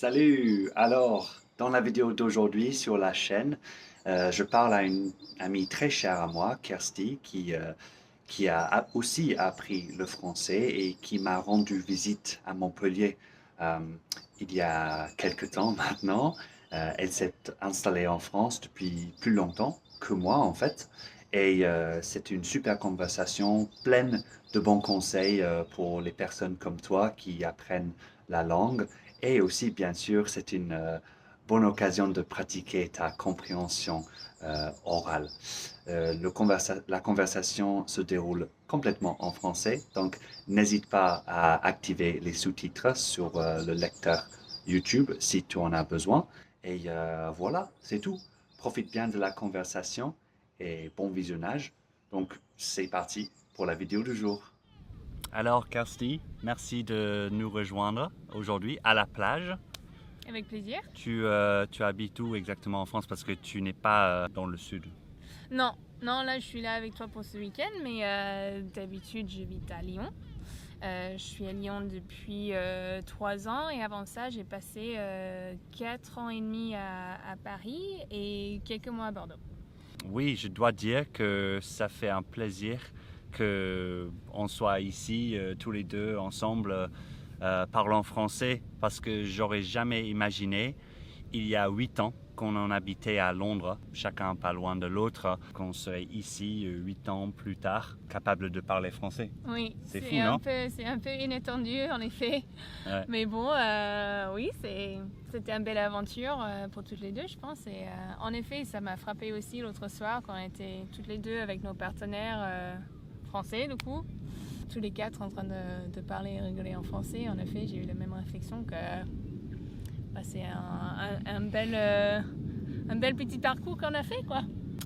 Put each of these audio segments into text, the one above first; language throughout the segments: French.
Salut! Alors, dans la vidéo d'aujourd'hui sur la chaîne, je parle à une amie très chère à moi, Kirsty, qui aussi appris le français et qui m'a rendu visite à Montpellier euh, il y a quelque temps maintenant. Elle s'est installée en France depuis plus longtemps que moi, en fait. Et c'est une super conversation pleine de bons conseils pour les personnes comme toi qui apprennent la langue. Et aussi, bien sûr, c'est une bonne occasion de pratiquer ta compréhension orale. La conversation se déroule complètement en français, donc n'hésite pas à activer les sous-titres sur le lecteur YouTube si tu en as besoin. Et voilà, c'est tout. Profite bien de la conversation et bon visionnage. Donc, c'est parti pour la vidéo du jour. Alors, Kirsty, merci de nous rejoindre aujourd'hui à la plage. Avec plaisir. Tu habites où exactement en France parce que tu n'es pas dans le sud? Non, non, là je suis là avec toi pour ce week-end, mais d'habitude j'habite à Lyon. Je suis à Lyon depuis 3 ans et avant ça j'ai passé 4 ans et demi à Paris et quelques mois à Bordeaux. Oui, je dois dire que ça fait un plaisir qu'on soit ici tous les deux ensemble parlant français parce que j'aurais jamais imaginé il y a 8 ans qu'on en habitait à Londres, chacun pas loin de l'autre, qu'on serait ici 8 ans plus tard, capable de parler français. Oui, C'est fou, non? c'est un peu inattendu en effet. Ouais. Mais bon, oui, c'était une belle aventure pour toutes les deux, je pense. Et en effet, ça m'a frappé aussi l'autre soir quand on était toutes les deux avec nos partenaires français, du coup. Tous les quatre en train de parler et rigoler en français. En effet, j'ai eu la même réflexion que c'est un bel petit parcours qu'on a fait, quoi.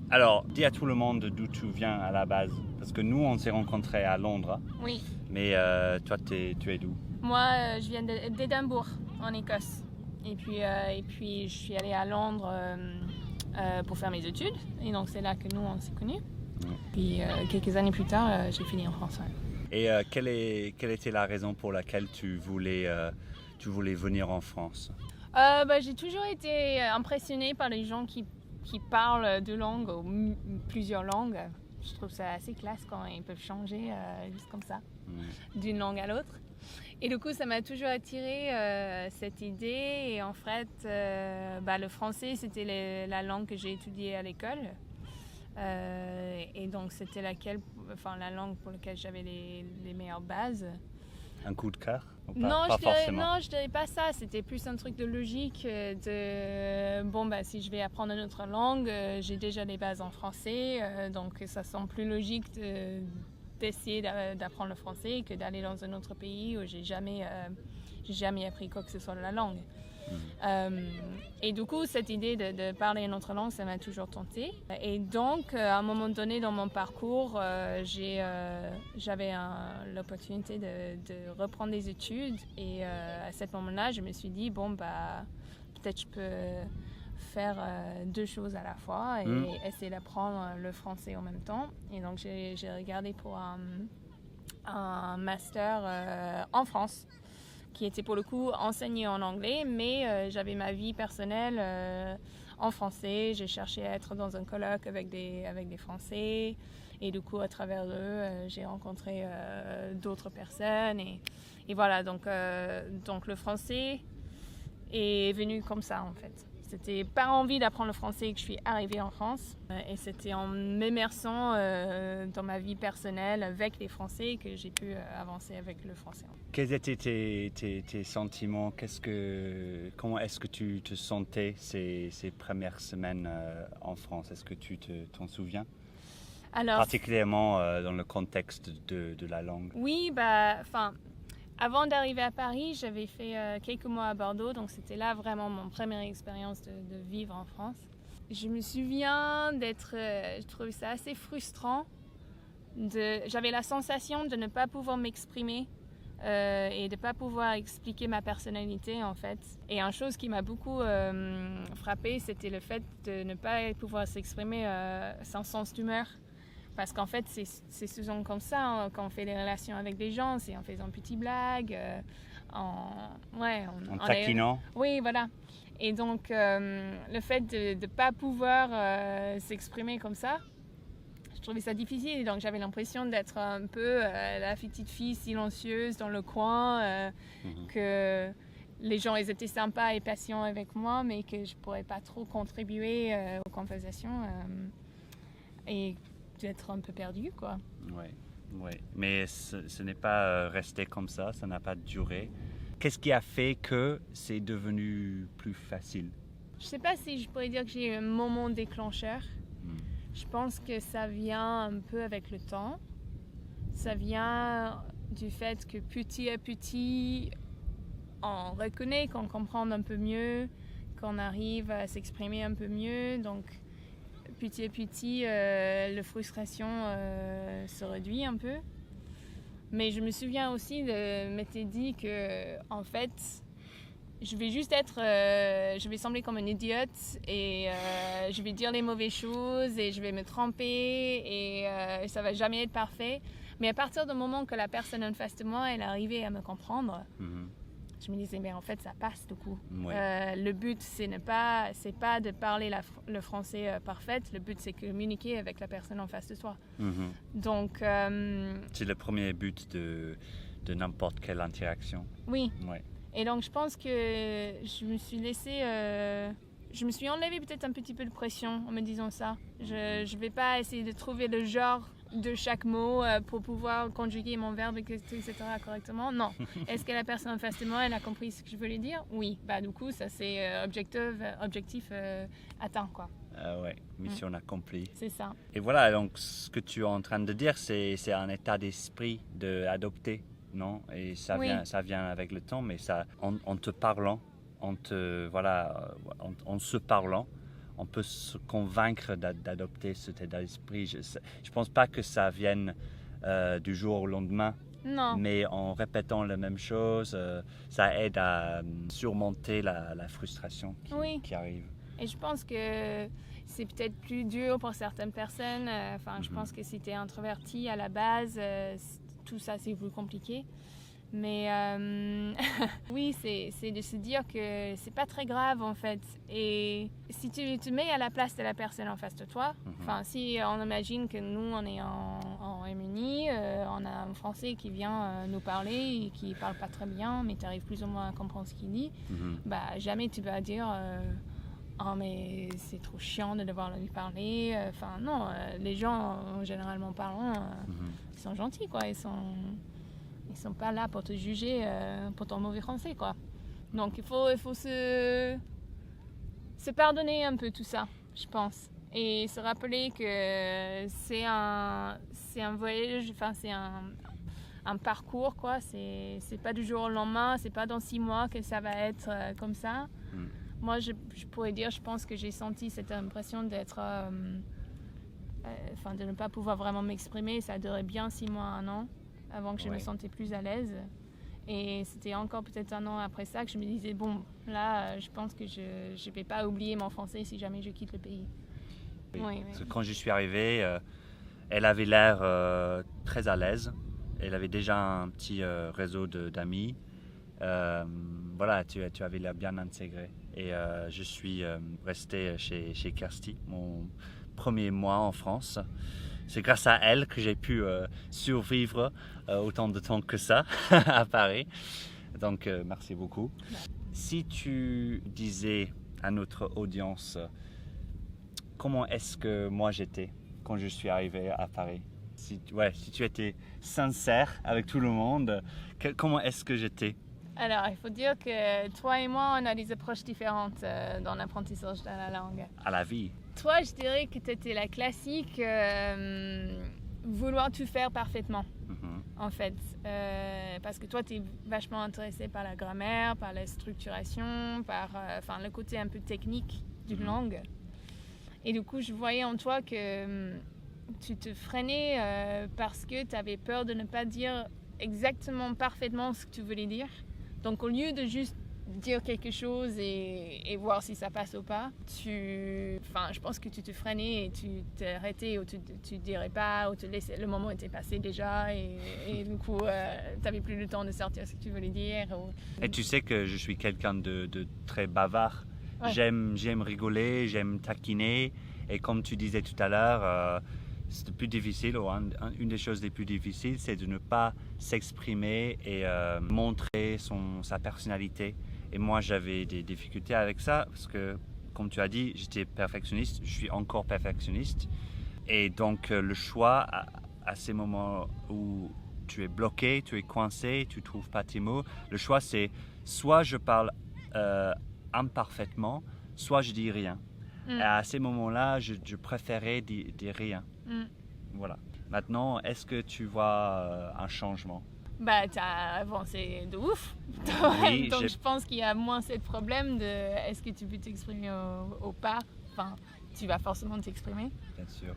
Alors, dis à tout le monde d'où tu viens à la base, parce que nous, on s'est rencontrés à Londres, Oui. mais toi, tu es d'où? Moi, je viens d'Édimbourg, en Écosse. Et puis, je suis allée à Londres pour faire mes études. Et donc, c'est là que nous, on s'est connus. Puis, quelques années plus tard, j'ai fini en France. Ouais. Et quelle était la raison pour laquelle tu voulais venir en France? J'ai toujours été impressionnée par les gens qui parlent deux langues ou plusieurs langues. Je trouve ça assez classe quand ils peuvent changer juste comme ça, d'une langue à l'autre. Et du coup, ça m'a toujours attiré cette idée. Et en fait, le français, c'était la langue que j'ai étudiée à l'école. Et donc, c'était la langue pour laquelle j'avais les meilleures bases. Un coup de cœur? Non, Forcément. je dirais pas ça. C'était plus un truc de logique. Si je vais apprendre une autre langue, j'ai déjà les bases en français. Donc, ça semble plus logique d'essayer d'apprendre le français que d'aller dans un autre pays où j'ai jamais appris quoi que ce soit de la langue. Et du coup, cette idée de parler une autre langue, ça m'a toujours tenté. Et donc, à un moment donné dans mon parcours, j'avais l'opportunité de reprendre des études. Et à ce moment-là, je me suis dit, peut-être je peux faire deux choses à la fois et essayer d'apprendre le français en même temps. Et donc, j'ai regardé pour un master en France, qui était pour le coup enseigné en anglais, mais j'avais ma vie personnelle en français. J'ai cherché à être dans un colloque avec des Français. Et du coup, à travers eux, j'ai rencontré d'autres personnes. Et voilà, donc le français est venu comme ça, en fait. C'était par envie d'apprendre le français que je suis arrivée en France. Et c'était en m'immersant dans ma vie personnelle avec les Français que j'ai pu avancer avec le français. Quels étaient tes sentiments? Comment est-ce que tu te sentais ces premières semaines en France? Est-ce que tu t'en souviens? Alors, particulièrement dans le contexte de la langue. Oui, avant d'arriver à Paris, j'avais fait quelques mois à Bordeaux, donc c'était là vraiment mon première expérience de vivre en France. Je me souviens je trouvais ça assez frustrant. J'avais la sensation de ne pas pouvoir m'exprimer et de ne pas pouvoir expliquer ma personnalité, en fait. Et une chose qui m'a beaucoup frappée, c'était le fait de ne pas pouvoir s'exprimer sans sens d'humeur. Parce qu'en fait, c'est souvent comme ça, hein, quand on fait des relations avec des gens, c'est en faisant petites blagues, en taquinant. Oui, voilà. Et donc, le fait de ne pas pouvoir s'exprimer comme ça, je trouvais ça difficile. Donc, j'avais l'impression d'être un peu la petite fille silencieuse dans le coin, que les gens ils étaient sympas et patients avec moi, mais que je ne pourrais pas trop contribuer aux conversations et d'être un peu perdue, quoi. Oui. Mais ce n'est pas resté comme ça n'a pas duré. Qu'est-ce qui a fait que c'est devenu plus facile? Je ne sais pas si je pourrais dire que j'ai eu un moment déclencheur. Je pense que ça vient un peu avec le temps. Ça vient du fait que petit à petit, on reconnaît, qu'on comprend un peu mieux, qu'on arrive à s'exprimer un peu mieux. Donc, petit à petit, la frustration se réduit un peu. Mais je me souviens aussi de m'être dit que, en fait, je vais juste je vais sembler comme une idiote et je vais dire les mauvaises choses et je vais me tromper et ça va jamais être parfait. Mais à partir du moment que la personne en face de moi, elle arrivait à me comprendre, je me disais, mais en fait, ça passe du coup. Le but, c'est pas de parler le français parfait. Le but, c'est communiquer avec la personne en face de toi. Donc, c'est le premier but de n'importe quelle interaction. Oui. Et donc, je pense que je me suis enlevé peut-être un petit peu de pression en me disant ça. Je ne vais pas essayer de trouver le genre de chaque mot pour pouvoir conjuguer mon verbe, etc. correctement. Non. Est-ce que la personne en face de moi, elle a compris ce que je voulais dire? Oui. Du coup, ça c'est objectif atteint, quoi. Mission accomplie. C'est ça. Et voilà, donc ce que tu es en train de dire, c'est un état d'esprit d'adopter, non? Et ça vient avec le temps, mais ça, en te parlant, en se parlant, on peut se convaincre d'adopter cet état d'esprit. Je ne pense pas que ça vienne du jour au lendemain. Non. Mais en répétant la même chose, ça aide à surmonter la frustration qui arrive. Et je pense que c'est peut-être plus dur pour certaines personnes. Je pense que si tu es introverti à la base, tout ça c'est plus compliqué. Mais oui, c'est de se dire que c'est pas très grave en fait. Et si tu te mets à la place de la personne en face de toi, si on imagine que nous on est en Royaume-Uni, on a un Français qui vient nous parler et qui parle pas très bien, mais tu arrives plus ou moins à comprendre ce qu'il dit, jamais tu vas dire oh mais c'est trop chiant de devoir lui parler. Non, les gens généralement parlant, ils sont gentils quoi, ils sont pas là pour te juger pour ton mauvais français, quoi. Donc il faut se pardonner un peu tout ça, je pense, et se rappeler que c'est un voyage, c'est un parcours, quoi. C'est pas du jour au lendemain, c'est pas dans 6 mois que ça va être comme ça. Moi, je pourrais dire, je pense que j'ai senti cette impression d'être, de ne pas pouvoir vraiment m'exprimer. Ça a duré bien 6 mois, 1 an. Avant que je me sentais plus à l'aise. Et c'était encore peut-être 1 an après ça que je me disais, bon, là, je pense que je ne vais pas oublier mon français si jamais je quitte le pays. Oui. Parce que quand je suis arrivé, elle avait l'air très à l'aise. Elle avait déjà un petit réseau d'amis. Tu avais l'air bien intégré. Et je suis resté chez Kirsty, mon premier mois en France. C'est grâce à elle que j'ai pu survivre autant de temps que ça à Paris. Donc, merci beaucoup. Si tu disais à notre audience comment est-ce que moi j'étais quand je suis arrivé à Paris, si tu étais sincère avec tout le monde, comment est-ce que j'étais? Alors, il faut dire que toi et moi, on a des approches différentes dans l'apprentissage de la langue. À la vie. Toi, je dirais que tu étais la classique vouloir tout faire parfaitement, en fait. Parce que toi, tu es vachement intéressé par la grammaire, par la structuration, par le côté un peu technique d'une langue. Et du coup, je voyais en toi que tu te freinais parce que tu avais peur de ne pas dire exactement parfaitement ce que tu voulais dire. Donc, au lieu de juste dire quelque chose et voir si ça passe ou pas. Je pense que tu te freinais et tu t'es arrêté ou tu dirais pas ou tu laissais, le moment était passé déjà et du coup tu n'avais plus le temps de sortir ce que tu voulais dire. Et tu sais que je suis quelqu'un de très bavard. Ouais. J'aime rigoler, j'aime taquiner et comme tu disais tout à l'heure, c'est le plus difficile, ou une des choses les plus difficiles, c'est de ne pas s'exprimer et montrer sa personnalité. Et moi, j'avais des difficultés avec ça parce que, comme tu as dit, j'étais perfectionniste, je suis encore perfectionniste. Et donc, le choix, à ces moments où tu es bloqué, tu es coincé, tu ne trouves pas tes mots, le choix, c'est soit je parle imparfaitement, soit je dis rien. Et à ces moments-là, je préférais dire rien. Voilà. Maintenant, est-ce que tu vois un changement? Tu as avancé de ouf. Oui, donc je pense qu'il y a moins ce problème de est-ce que tu peux t'exprimer ou pas. Enfin, tu vas forcément t'exprimer. Bien sûr.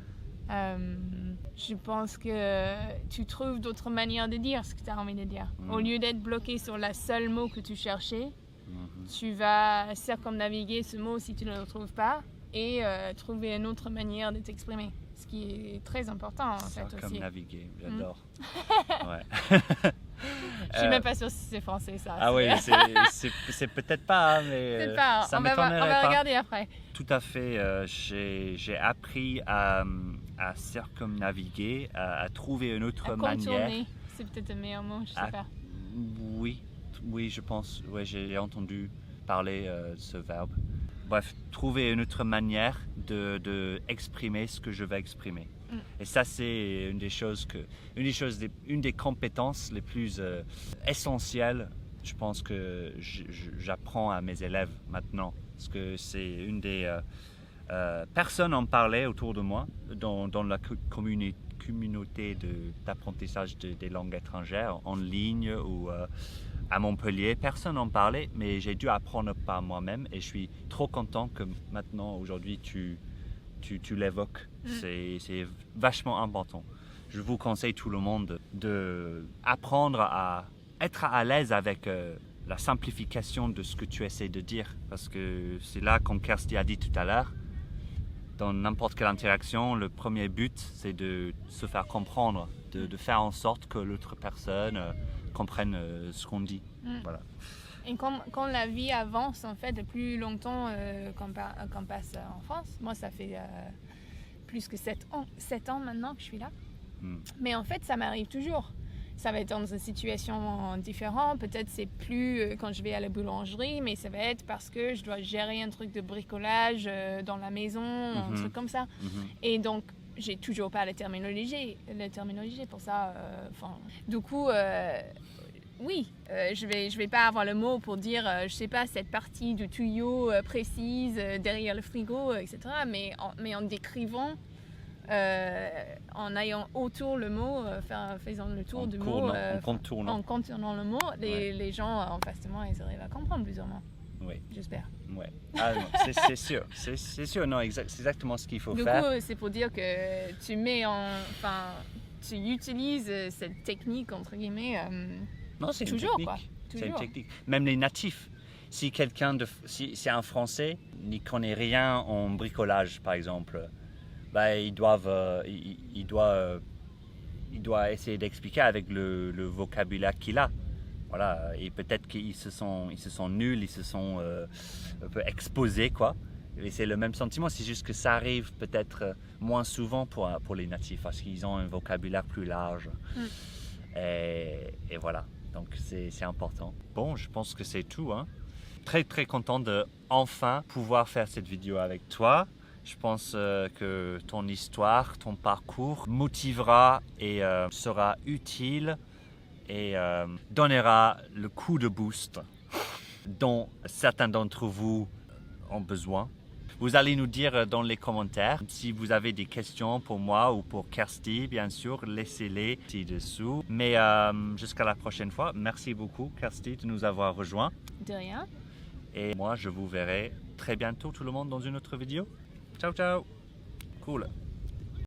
Je pense que tu trouves d'autres manières de dire ce que tu as envie de dire. Au lieu d'être bloqué sur le seul mot que tu cherchais, tu vas circumnaviguer ce mot si tu ne le trouves pas et trouver une autre manière de t'exprimer. Ce qui est très important en fait aussi. Circumnaviguer, j'adore. Ouais. Je suis même pas sûre si c'est français ça. Ah oui, c'est peut-être pas, hein, mais peut-être pas. ça on m'étonnerait va pas. regarder après. Tout à fait. J'ai appris à circumnaviguer, à trouver une autre manière. Contourner, c'est peut-être le meilleur mot, je sais pas. Oui, je pense. Ouais, j'ai entendu parler de ce verbe. Bref, trouver une autre manière de exprimer ce que je vais exprimer. Et ça, c'est une des compétences les plus essentielles, je pense que j'apprends à mes élèves maintenant. Parce que c'est une des... personne en parlait autour de moi dans la communauté d'apprentissage des langues étrangères, en ligne ou à Montpellier. Personne n'en parlait, mais j'ai dû apprendre par moi-même et je suis trop content que maintenant, aujourd'hui, tu l'évoques. C'est vachement important. Je vous conseille tout le monde d'apprendre à être à l'aise avec la simplification de ce que tu essaies de dire. Parce que c'est là, comme Kirsty a dit tout à l'heure, dans n'importe quelle interaction, le premier but, c'est de se faire comprendre, de faire en sorte que l'autre personne comprenne ce qu'on dit. Voilà. Et quand la vie avance, en fait, de plus longtemps qu'on passe en France, moi, ça fait plus que 7 ans maintenant que je suis là. Mais en fait, ça m'arrive toujours. Ça va être dans une situation différente. Peut-être c'est plus quand je vais à la boulangerie, mais ça va être parce que je dois gérer un truc de bricolage dans la maison, un truc comme ça. Et donc, j'ai toujours pas la terminologie pour ça. Du coup, oui, je vais pas avoir le mot pour dire, je sais pas, cette partie du tuyau précise derrière le frigo, etc. Mais en décrivant, en ayant autour le mot, faisant le tour du mot, en contournant le mot, les gens en face de moi, ils arrivent à comprendre plus ou moins. Oui. J'espère. Ouais. Ah non, c'est sûr. C'est sûr, non, c'est exactement ce qu'il faut faire. Du coup, c'est pour dire que tu utilises cette technique, entre guillemets, non, c'est toujours, une technique. Quoi. C'est une technique. Même les natifs. Si si un Français n'y connaît rien en bricolage, par exemple, il doit essayer d'expliquer avec le vocabulaire qu'il a. Voilà, et peut-être qu'ils se sont nuls, ils se sont un peu exposés, quoi. Et c'est le même sentiment, c'est juste que ça arrive peut-être moins souvent pour les natifs, parce qu'ils ont un vocabulaire plus large. Et voilà, donc c'est important. Bon, je pense que c'est tout, hein. Très très content de enfin pouvoir faire cette vidéo avec toi. Je pense que ton histoire, ton parcours motivera et sera utile et donnera le coup de boost dont certains d'entre vous ont besoin. Vous allez nous dire dans les commentaires si vous avez des questions pour moi ou pour Kirsty, bien sûr, laissez-les ci-dessous. Mais jusqu'à la prochaine fois, merci beaucoup Kirsty de nous avoir rejoints. De rien. Et moi, je vous verrai très bientôt tout le monde dans une autre vidéo. Ciao, ciao. Cool.